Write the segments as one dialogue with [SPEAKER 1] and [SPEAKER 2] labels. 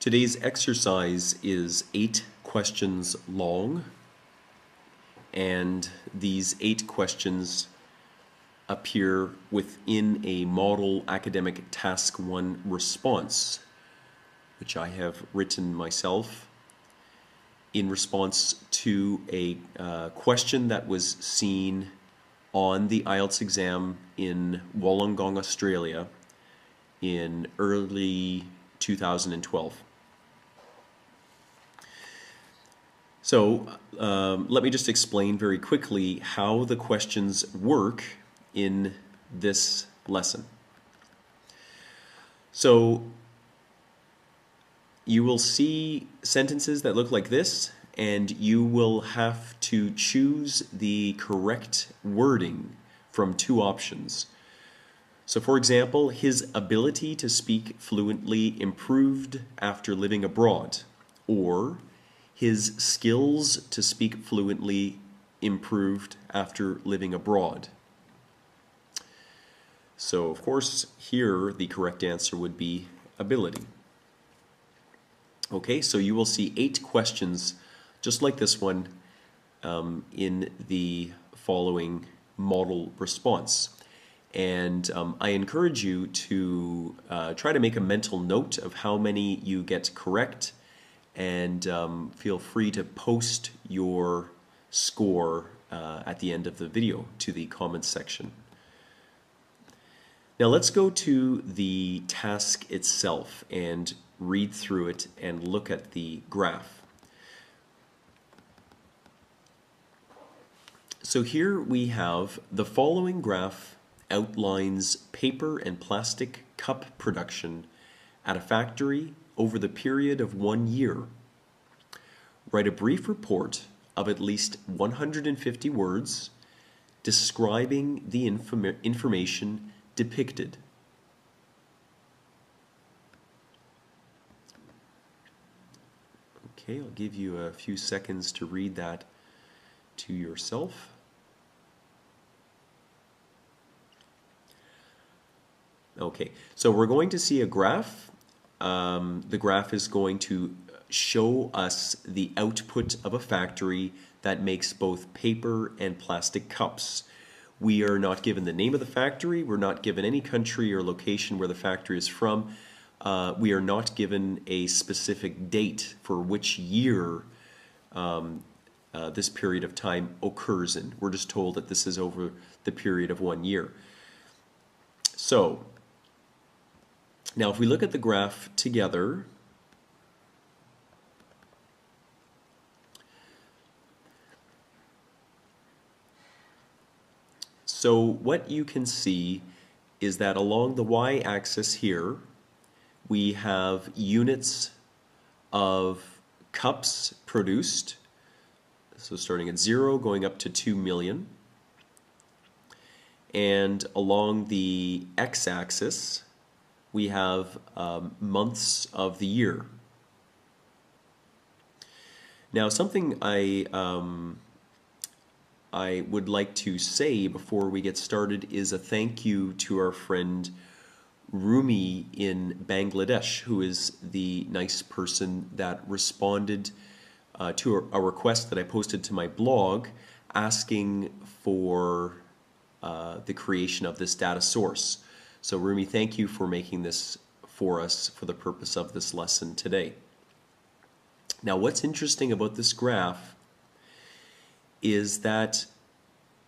[SPEAKER 1] Today's exercise is 8 questions long, and these 8 questions appear within a model academic task 1 response, which I have written myself in response to a question that was seen on the IELTS exam in Wollongong, Australia in early 2012. So let me just explain very quickly how the questions work in this lesson. So you will see sentences that look like this, and you will have to choose the correct wording from 2 options. So for example, his ability to speak fluently improved after living abroad, or his skills to speak fluently improved after living abroad. So of course, here the correct answer would be ability. Okay, so you will see 8 questions just like this one in the following model response. And I encourage you to try to make a mental note of how many you get correct, and feel free to post your score at the end of the video to the comments section. Now let's go to the task itself and read through it and look at the graph. So here we have the following graph outlines paper and plastic cup production at a factory over the period of 1 year. Write a brief report of at least 150 words describing the information depicted. Okay, I'll give you a few seconds to read that to yourself. Okay, so we're going to see a graph. The graph is going to show us the output of a factory that makes both paper and plastic cups. We are not given the name of the factory. We're not given any country or location where the factory is from. We are not given a specific date for which year this period of time occurs in. We're just told that this is over the period of 1 year. So now if we look at the graph together, so what you can see is that along the y-axis here, we have units of cups produced. So starting at 0, going up to 2 million. And along the x-axis, we have months of the year. Now, something I would like to say before we get started is a thank you to our friend Rumi in Bangladesh, who is the nice person that responded to a request that I posted to my blog asking for the creation of this data source. So Rumi, thank you for making this for us for the purpose of this lesson today. Now what's interesting about this graph is that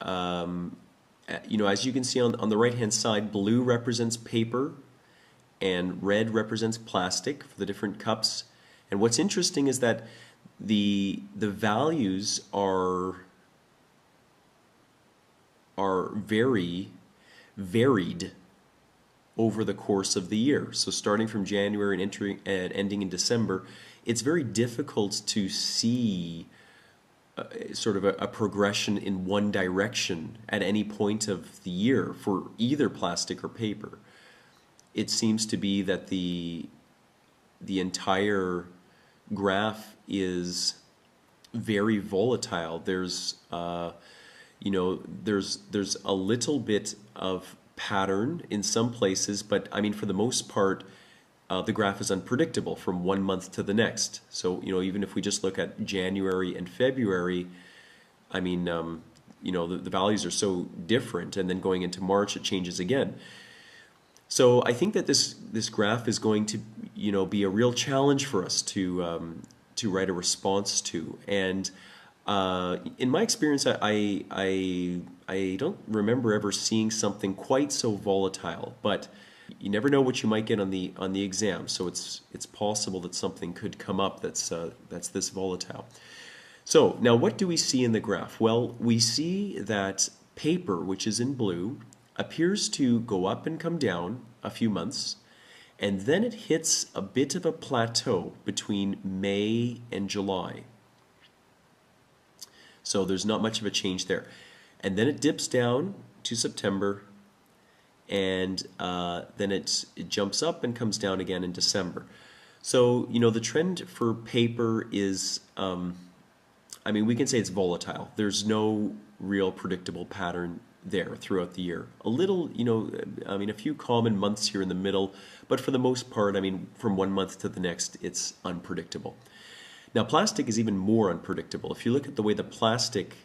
[SPEAKER 1] as you can see on the right hand side, blue represents paper and red represents plastic for the different cups. And what's interesting is that the values are very varied over the course of the year. So starting from January and ending in December, it's very difficult to see sort of a progression in one direction at any point of the year for either plastic or paper. It seems to be that the entire graph is very volatile. There's there's a little bit of pattern in some places, but I mean for the most part the graph is unpredictable from one month to the next. So, even if we just look at January and February, I mean, the values are so different, and then going into March, it changes again. So I think that this graph is going to, be a real challenge for us to write a response to. And in my experience, I don't remember ever seeing something quite so volatile, but you never know what you might get on the exam. So it's possible that something could come up that's this volatile. So now what do we see in the graph? Well, we see that paper, which is in blue, appears to go up and come down a few months, and then it hits a bit of a plateau between May and July. So there's not much of a change there. And then it dips down to September, and then it jumps up and comes down again in December. So, the trend for paper is, we can say it's volatile. There's no real predictable pattern there throughout the year. A little, a few common months here in the middle, but for the most part, from one month to the next, it's unpredictable. Now, plastic is even more unpredictable. If you look at the way the plastic,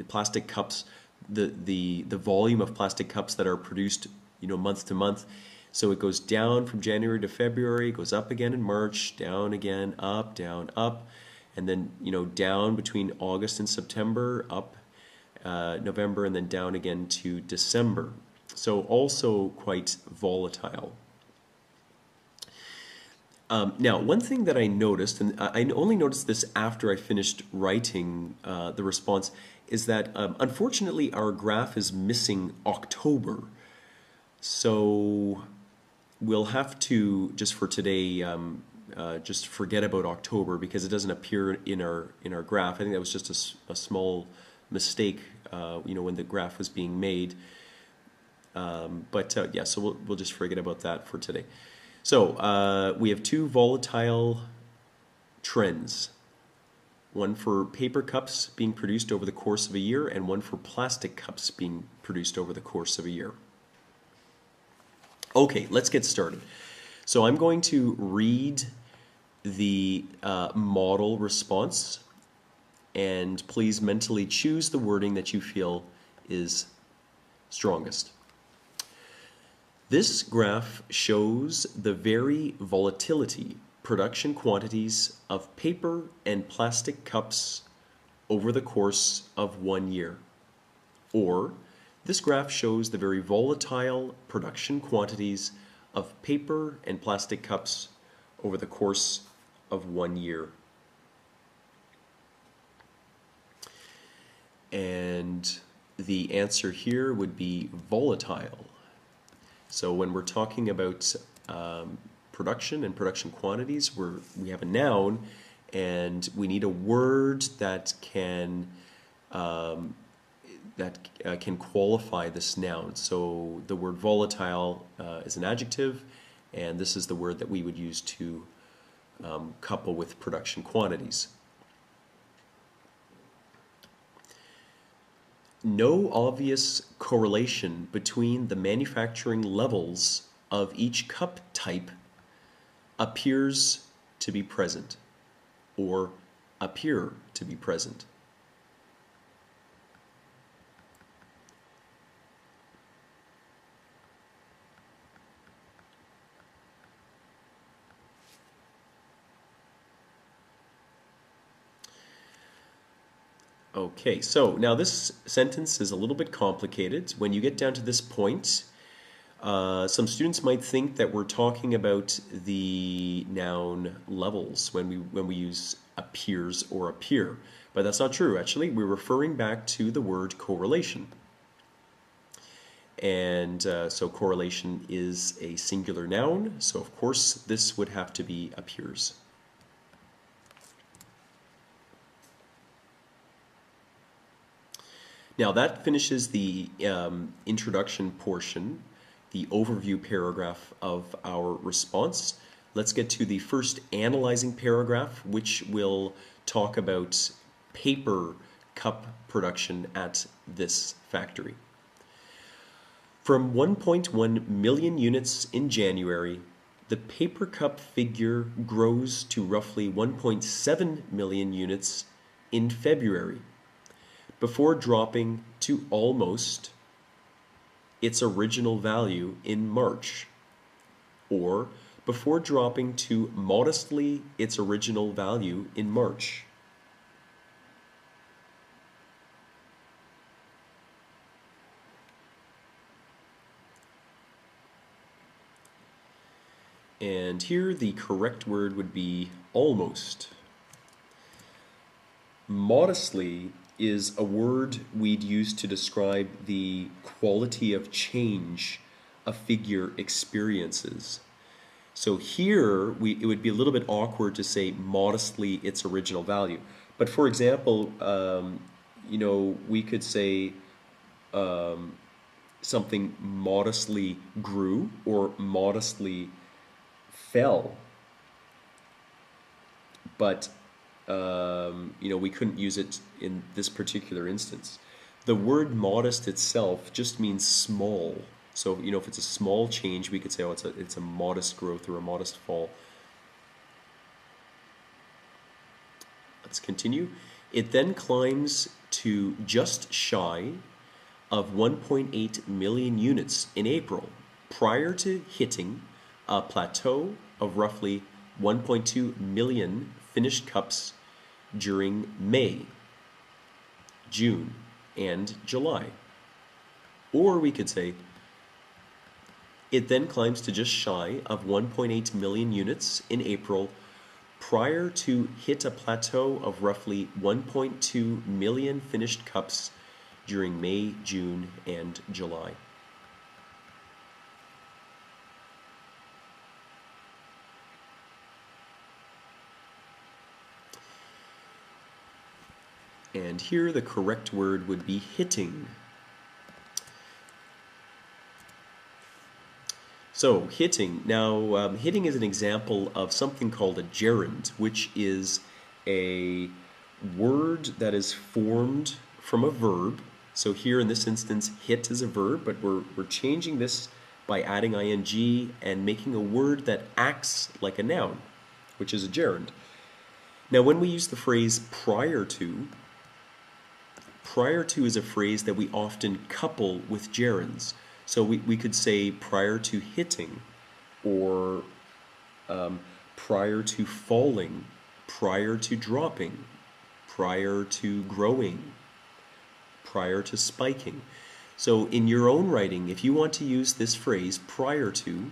[SPEAKER 1] plastic cups, the volume of plastic cups that are produced, month to month. So it goes down from January to February, goes up again in March, down again, up, and then, down between August and September, up November, and then down again to December. So also quite volatile. Now, one thing that I noticed, and I only noticed this after I finished writing the response, is that unfortunately our graph is missing October. So we'll have to, just for today, just forget about October because it doesn't appear in our graph. I think that was just a small mistake, when the graph was being made. Yeah, so we'll just forget about that for today. So we have two volatile trends. One for paper cups being produced over the course of a year, and one for plastic cups being produced over the course of a year. Okay, let's get started. So I'm going to read the model response, and please mentally choose the wording that you feel is strongest. This graph shows the very volatility production quantities of paper and plastic cups over the course of 1 year. Or, this graph shows the very volatile production quantities of paper and plastic cups over the course of 1 year. And the answer here would be volatile. So when we're talking about production and production quantities, we have a noun, and we need a word that can qualify this noun. So the word volatile is an adjective, and this is the word that we would use to couple with production quantities. No obvious correlation between the manufacturing levels of each cup type appears to be present, or appear to be present. Okay, so now this sentence is a little bit complicated. When you get down to this point, some students might think that we're talking about the noun levels when we use appears or appear, but that's not true. Actually, we're referring back to the word correlation. And so correlation is a singular noun, so of course this would have to be appears. Now that finishes the introduction portion, the overview paragraph of our response. Let's get to the first analyzing paragraph, which will talk about paper cup production at this factory. From 1.1 million units in January, the paper cup figure grows to roughly 1.7 million units in February, before dropping to almost its original value in March, or before dropping to modestly its original value in March. And here the correct word would be almost. Modestly is a word we'd use to describe the quality of change a figure experiences. So here it would be a little bit awkward to say modestly its original value. But for example, we could say something modestly grew or modestly fell. But we couldn't use it in this particular instance. The word modest itself just means small. So, if it's a small change, we could say, oh, it's a modest growth or a modest fall. Let's continue. It then climbs to just shy of 1.8 million units in April, prior to hitting a plateau of roughly 1.2 million finished cups during May, June, and July. Or we could say, it then climbs to just shy of 1.8 million units in April, prior to hit a plateau of roughly 1.2 million finished cups during May, June, and July. And here the correct word would be hitting. So hitting. Now, hitting is an example of something called a gerund, which is a word that is formed from a verb. So here in this instance, hit is a verb, but we're changing this by adding ing and making a word that acts like a noun, which is a gerund. Now, when we use the phrase prior to is a phrase that we often couple with gerunds. So we could say prior to hitting, or prior to falling, prior to dropping, prior to growing, prior to spiking. So in your own writing, if you want to use this phrase prior to,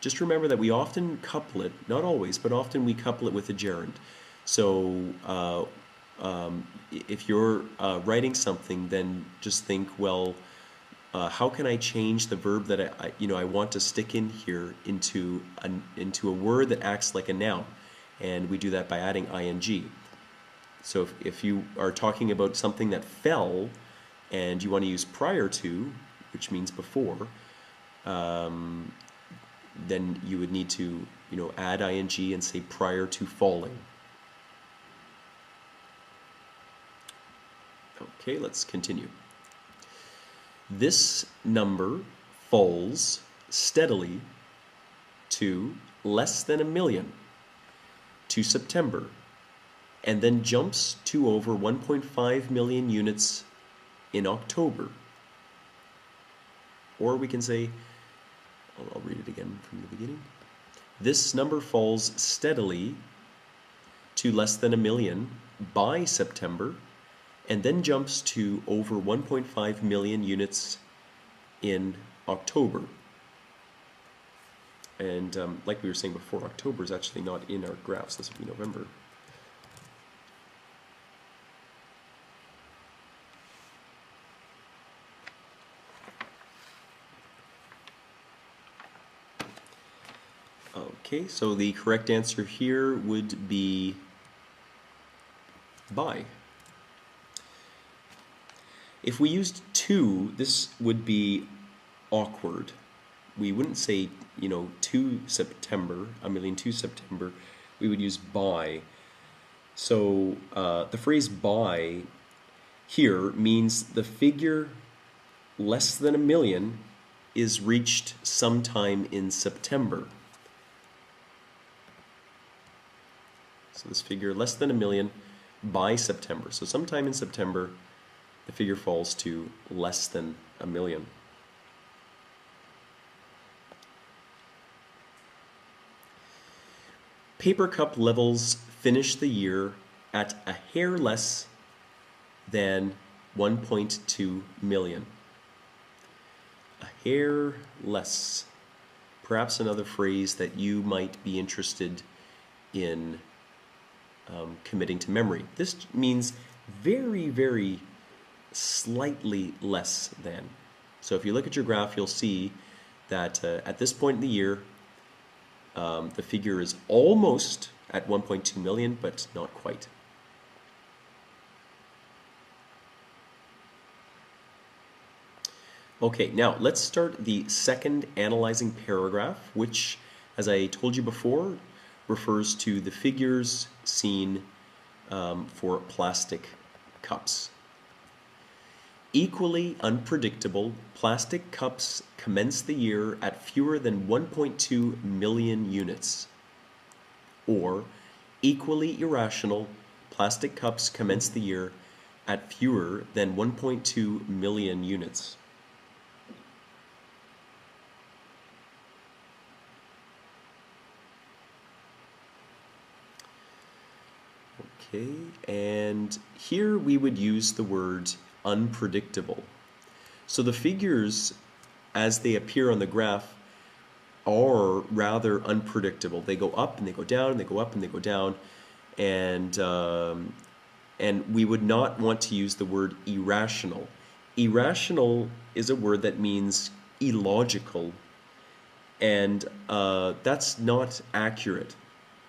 [SPEAKER 1] just remember that we often couple it, not always, but often we couple it with a gerund. So if you're writing something, then just think, well, how can I change the verb that I want to stick in here into a word that acts like a noun? And we do that by adding ing. So if you are talking about something that fell and you want to use prior to, which means before, then you would need to add ing and say prior to falling. Okay, let's continue. This number falls steadily to less than 1 million to September, and then jumps to over 1.5 million units in October. Or we can say, I'll read it again from the beginning. This number falls steadily to less than 1 million by September, and then jumps to over 1.5 million units in October. And like we were saying before, October is actually not in our graphs. This would be November. Okay, so the correct answer here would be by. If we used to, this would be awkward. We wouldn't say, to September, 1 million to September. We would use by. So the phrase by here means the figure less than 1 million is reached sometime in September. So this figure, less than 1 million by September. So sometime in September, the figure falls to less than 1 million. Paper cup levels finish the year at a hair less than 1.2 million. A hair less. Perhaps another phrase that you might be interested in committing to memory. This means very, very slightly less than. So if you look at your graph, you'll see that at this point in the year, the figure is almost at 1.2 million, but not quite. Okay, now let's start the second analyzing paragraph, which, as I told you before, refers to the figures seen for plastic cups. Equally unpredictable, plastic cups commence the year at fewer than 1.2 million units. Or, equally irrational, plastic cups commence the year at fewer than 1.2 million units. Okay, and here we would use the word unpredictable. So the figures, as they appear on the graph, are rather unpredictable. They go up and they go down, and they go up and they go down, and we would not want to use the word irrational. Irrational is a word that means illogical, and that's not accurate.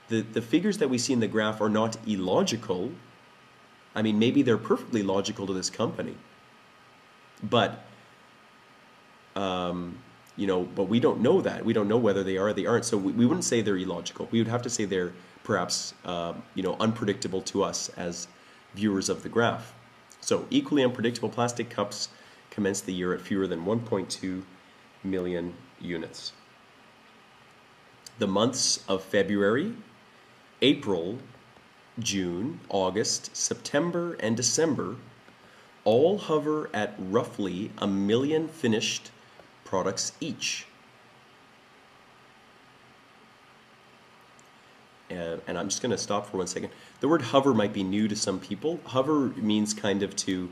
[SPEAKER 1] The figures that we see in the graph are not illogical. I mean, maybe they're perfectly logical to this company, but but we don't know that. We don't know whether they are or they aren't. So we wouldn't say they're illogical. We would have to say they're perhaps unpredictable to us as viewers of the graph. So equally unpredictable, plastic cups commence the year at fewer than 1.2 million units. The months of February, April, June, August, September, and December all hover at roughly 1 million finished products each. And I'm just going to stop for 1 second. The word hover might be new to some people. Hover means kind of to,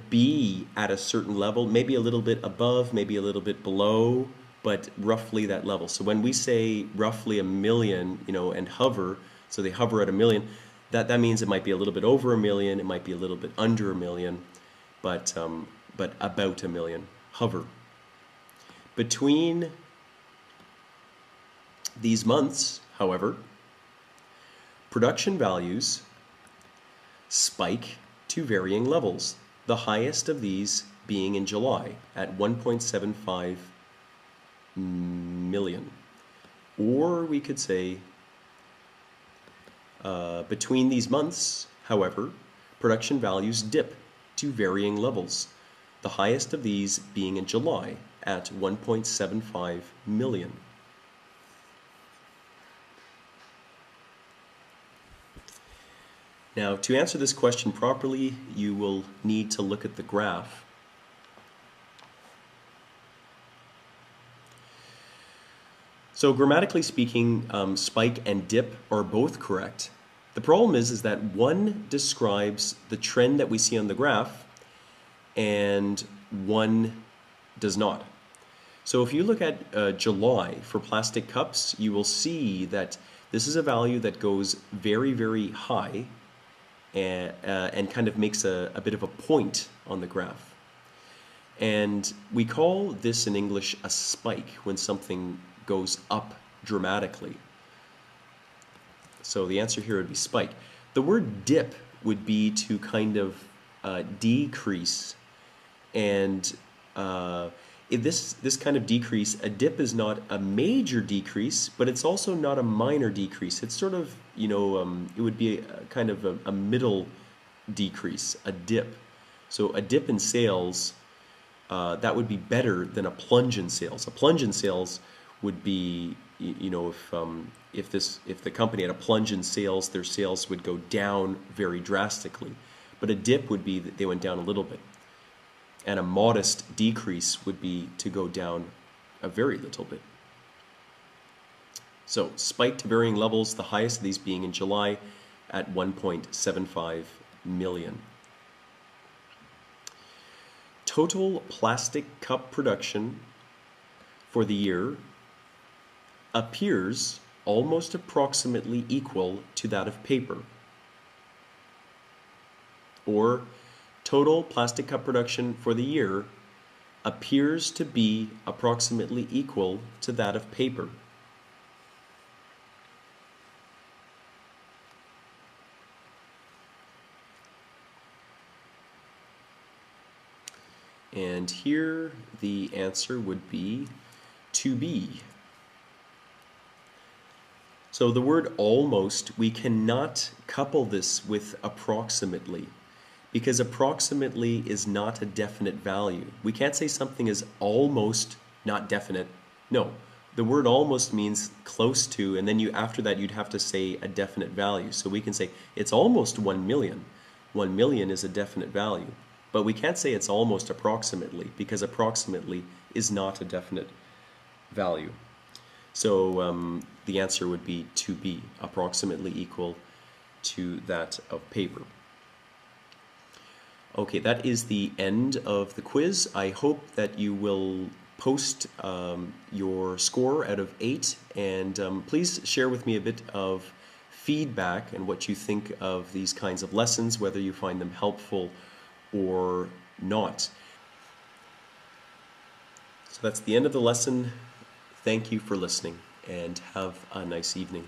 [SPEAKER 1] be at a certain level, maybe a little bit above, maybe a little bit below, but roughly that level. So when we say roughly 1 million, and hover, so they hover at 1 million, that means it might be a little bit over 1 million, it might be a little bit under 1 million, but about 1 million. Hover. Between these months, however, production values spike to varying levels, the highest of these being in July at 1.75 million. Or we could say between these months, however, production values dip to varying levels, the highest of these being in July at 1.75 million. Now, to answer this question properly, you will need to look at the graph. So grammatically speaking, spike and dip are both correct. The problem is that one describes the trend that we see on the graph and one does not. So if you look at July for plastic cups, you will see that this is a value that goes very, very high and kind of makes a bit of a point on the graph. And we call this in English a spike when something goes up dramatically. So the answer here would be spike. The word dip would be to kind of decrease, and this kind of decrease, a dip is not a major decrease, but it's also not a minor decrease. It's sort of, it would be kind of a middle decrease, a dip. So a dip in sales that would be better than a plunge in sales. A plunge in sales would be, you know, if the company had a plunge in sales, their sales would go down very drastically. But a dip would be that they went down a little bit. And a modest decrease would be to go down a very little bit. So spiked to varying levels, the highest of these being in July at 1.75 million. Total plastic cup production for the year appears almost approximately equal to that of paper. Or total plastic cup production for the year appears to be approximately equal to that of paper. And here the answer would be to be. So the word almost, we cannot couple this with approximately, because approximately is not a definite value. We can't say something is almost not definite. No, the word almost means close to, and then after that you'd have to say a definite value. So we can say it's almost 1 million. 1 million is a definite value. But we can't say it's almost approximately, because approximately is not a definite value. So the answer would be to be, approximately equal to that of paper. Okay, that is the end of the quiz. I hope that you will post your score out of 8, and please share with me a bit of feedback and what you think of these kinds of lessons, whether you find them helpful or not. So that's the end of the lesson. Thank you for listening, and have a nice evening.